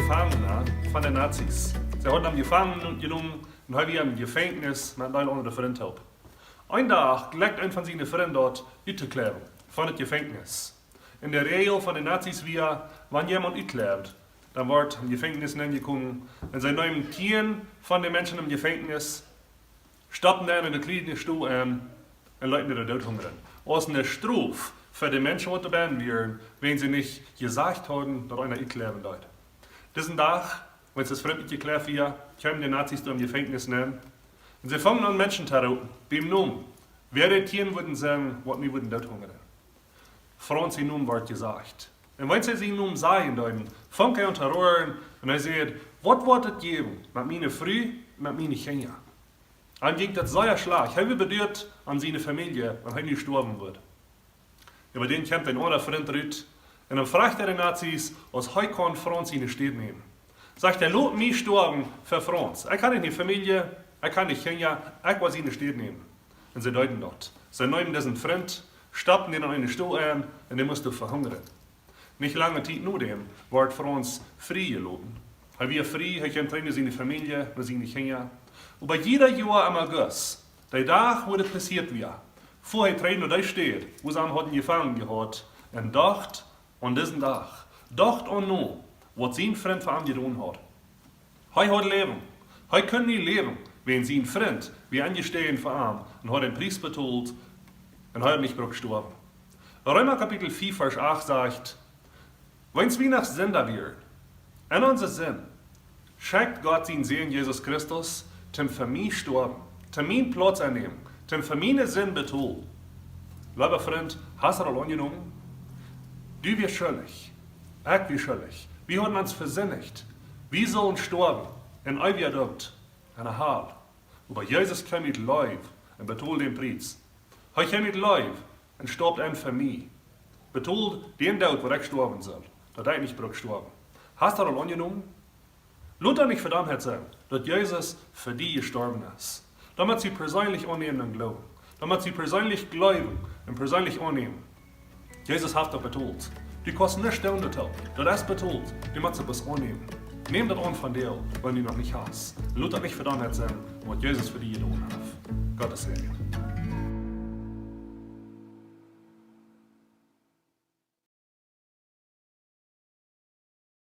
Gefangene von den Nazis. Sie haben ihn gefangen genommen und haben ihn im Gefängnis mit einem anderen Freund gehabt. Ein Tag legt ein von seinen Freunden dort uitklären von dem Gefängnis. In der Regel von den Nazis war, wenn jemand uitklärt, dann wird im Gefängnis hingekommen und sie nehmen 10 von den Menschen im Gefängnis, stoppen dann in den kleinen Stuhl an und leiten ihre Tod hungern. Als eine Strafe für die Menschen, die dabei wären, wenn sie nicht gesagt haben, dass einer uitklären wird. Diesen Tag, wenn es das fremd geklärt wird, kommen die Nazis im Gefängnis nehmen und sie fangen an Menschen zu rufen, beim Namen. Wer die 10 würden sagen, was nie würden dort hungern. Franz in Namen wird gesagt. Und wenn sie ihn sagen, dann fangen er an zu rühren und er sagt, was wird es geben mit meiner Frau, mit meinen Kindern? Dann ging das sehr schlag. Er bedeutet an seine Familie, wenn er nicht gestorben wird. Über den kommt ein anderer Freund raus und dann fragt er die Nazis, was heute kann Franz in die Stadt nehmen. Sagt er, lass mich sterben für Franz. Er kann nicht die Familie, er kann nicht Kinder, ich will sie in die Stadt nehmen. Und sie deuten dort. Sie nehmen diesen Freund, stoppen ihn an einen Stuhl an und den musst du verhungern. Nicht lange Zeit nach dem wird Franz freigelassen. Er wird frei, er kann trainieren seine Familie, seine Kinder. Und bei jeder Jahr am August, der Tag, wo das passiert wird, vor er trainiert, da steht, wo sie ihn gefangen gehabt, und dacht an diesen Tag, dacht an noch, was sein Freund für ihn getan hat. Er hat leben. Er kann nicht leben, wenn sein Freund wie angestehen für ihn und hat den Preis betont und er hat nicht gestorben. Römer Kapitel 4, Vers 8 sagt, wenn es wie nach Sünder wird, in unser Sinn, schickt Gott seinen Sohn Jesus Christus, zum für mich sterben, zum meinen Platz einnehmen, zum für meine Sinn betont. Lieber Freund, hast du das angenommen? Du wirst schuldig, ich bin schuldig. Wir haben uns versinnigt. Wir sollen sterben, in ewig dort, in der Hall. Aber Jesus kam mit Leib und betont den Preis. Er kam mit Leib und starb ein für mich. Betont den Tod, wo ich sterben soll. Da ich nicht gestorben. Hast du das angenommen? Luther nicht verdammt hat sagen, dass Jesus für dich gestorben ist. Damit sie persönlich annehmen und glauben. Damit sie persönlich glauben und persönlich annehmen. Jesus hat das betont. Du kannst nicht stellen, das ist betont. Du musst etwas annehmen. Nimm das an von dir, wenn du noch nicht hast. Luther nicht verdammt hat sagen, was Jesus für dich getan hat. Gottes Segen.